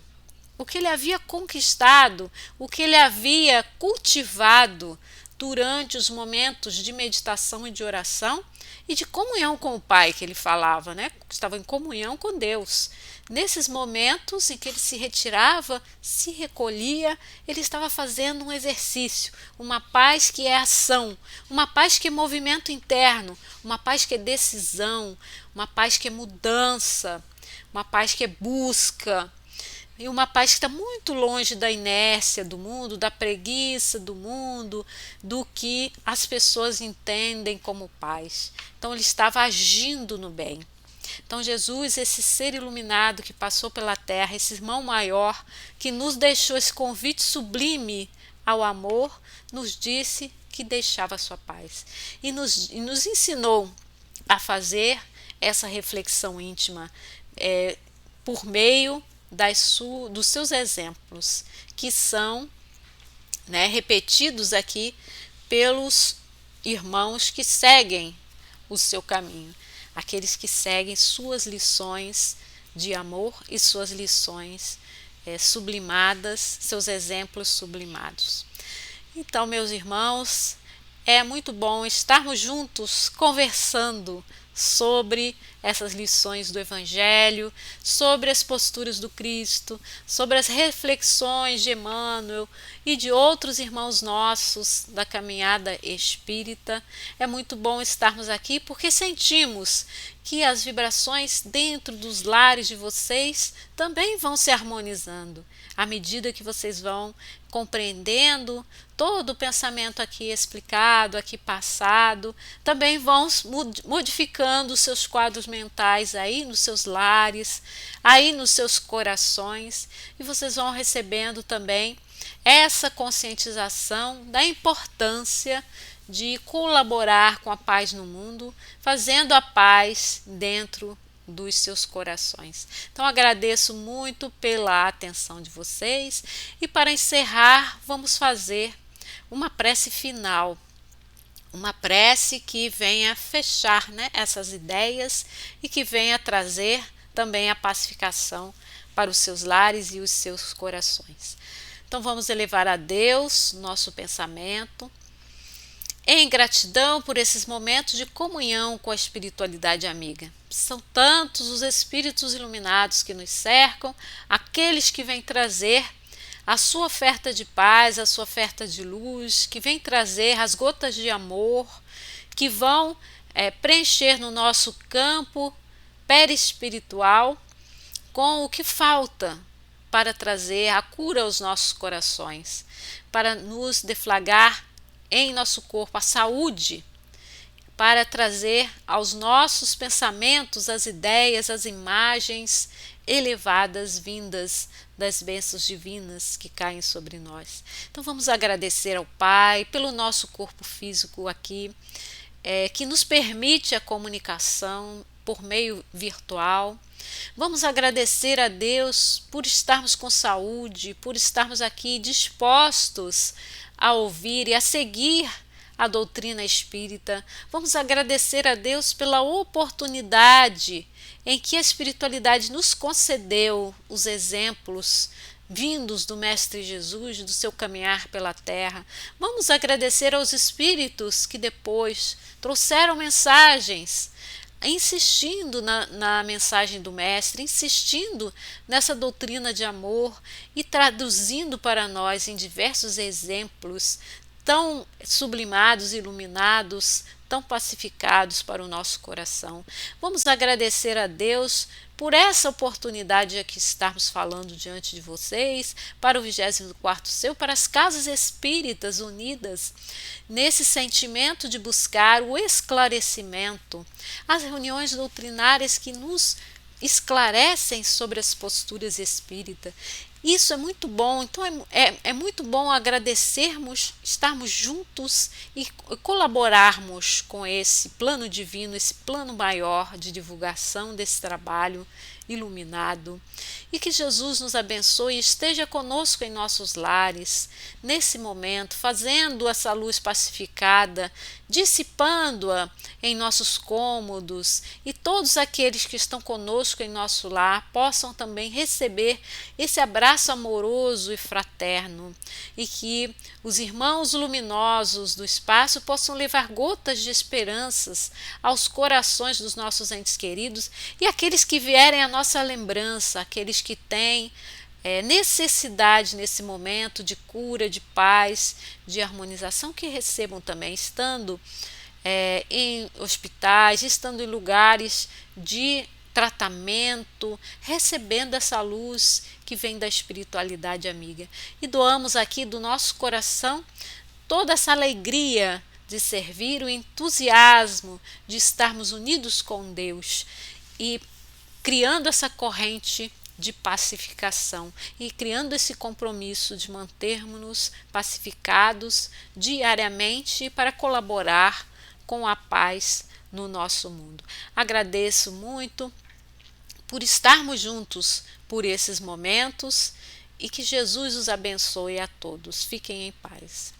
o que ele havia conquistado, o que ele havia cultivado durante os momentos de meditação e de oração e de comunhão com o Pai, que ele falava, estava em comunhão com Deus. Nesses momentos em que ele se retirava, se recolhia, ele estava fazendo um exercício, uma paz que é ação, uma paz que é movimento interno, uma paz que é decisão, uma paz que é mudança, uma paz que é busca. E uma paz que está muito longe da inércia do mundo, da preguiça do mundo, do que as pessoas entendem como paz. Então ele estava agindo no bem. Então Jesus, esse ser iluminado que passou pela terra, esse irmão maior que nos deixou esse convite sublime ao amor, nos disse que deixava a sua paz. E nos ensinou a fazer essa reflexão íntima por meio dos seus exemplos, que são repetidos aqui pelos irmãos que seguem o seu caminho, aqueles que seguem suas lições de amor e suas lições sublimadas, seus exemplos sublimados. Então, meus irmãos, é muito bom estarmos juntos conversando sobre essas lições do Evangelho, sobre as posturas do Cristo, sobre as reflexões de Emmanuel e de outros irmãos nossos da caminhada espírita. É muito bom estarmos aqui porque sentimos que as vibrações dentro dos lares de vocês também vão se harmonizando à medida que vocês vão compreendendo todo o pensamento aqui explicado, aqui passado, também vão modificando os seus quadros mentais aí nos seus lares, aí nos seus corações, e vocês vão recebendo também essa conscientização da importância de colaborar com a paz no mundo, fazendo a paz dentro dos seus corações. Então agradeço muito pela atenção de vocês e para encerrar vamos fazer uma prece final, uma prece que venha fechar, essas ideias e que venha trazer também a pacificação para os seus lares e os seus corações. Então vamos elevar a Deus nosso pensamento em gratidão por esses momentos de comunhão com a espiritualidade amiga. São tantos os espíritos iluminados que nos cercam, aqueles que vêm trazer a sua oferta de paz, a sua oferta de luz, que vêm trazer as gotas de amor, que vão preencher no nosso campo perispiritual com o que falta para trazer a cura aos nossos corações, para nos deflagrar em nosso corpo a saúde, para trazer aos nossos pensamentos as ideias, as imagens elevadas vindas das bênçãos divinas que caem sobre nós. Então vamos agradecer ao Pai pelo nosso corpo físico aqui, que nos permite a comunicação por meio virtual. Vamos agradecer a Deus por estarmos com saúde, por estarmos aqui dispostos a ouvir e a seguir a doutrina espírita. Vamos agradecer a Deus pela oportunidade em que a espiritualidade nos concedeu os exemplos vindos do Mestre Jesus, do seu caminhar pela terra. Vamos agradecer aos espíritos que depois trouxeram mensagens, insistindo na mensagem do Mestre, insistindo nessa doutrina de amor e traduzindo para nós em diversos exemplos tão sublimados, iluminados, tão pacificados para o nosso coração. Vamos agradecer a Deus por essa oportunidade de aqui estarmos falando diante de vocês, para o 24º Seu, para as casas espíritas unidas, nesse sentimento de buscar o esclarecimento, as reuniões doutrinárias que nos esclarecem sobre as posturas espíritas. Isso é muito bom, então é muito bom agradecermos, estarmos juntos e colaborarmos com esse plano divino, esse plano maior de divulgação desse trabalho iluminado. E que Jesus nos abençoe e esteja conosco em nossos lares, nesse momento, fazendo essa luz pacificada, dissipando-a em nossos cômodos, e todos aqueles que estão conosco em nosso lar possam também receber esse abraço amoroso e fraterno, e que os irmãos luminosos do espaço possam levar gotas de esperanças aos corações dos nossos entes queridos e aqueles que vierem à nossa lembrança, aqueles que têm necessidade nesse momento de cura, de paz, de harmonização, que recebam também, estando em hospitais, estando em lugares de tratamento, recebendo essa luz que vem da espiritualidade amiga. E doamos aqui do nosso coração toda essa alegria de servir, o entusiasmo de estarmos unidos com Deus e criando essa corrente de pacificação e criando esse compromisso de mantermos-nos pacificados diariamente para colaborar com a paz no nosso mundo. Agradeço muito por estarmos juntos por esses momentos e que Jesus os abençoe a todos. Fiquem em paz.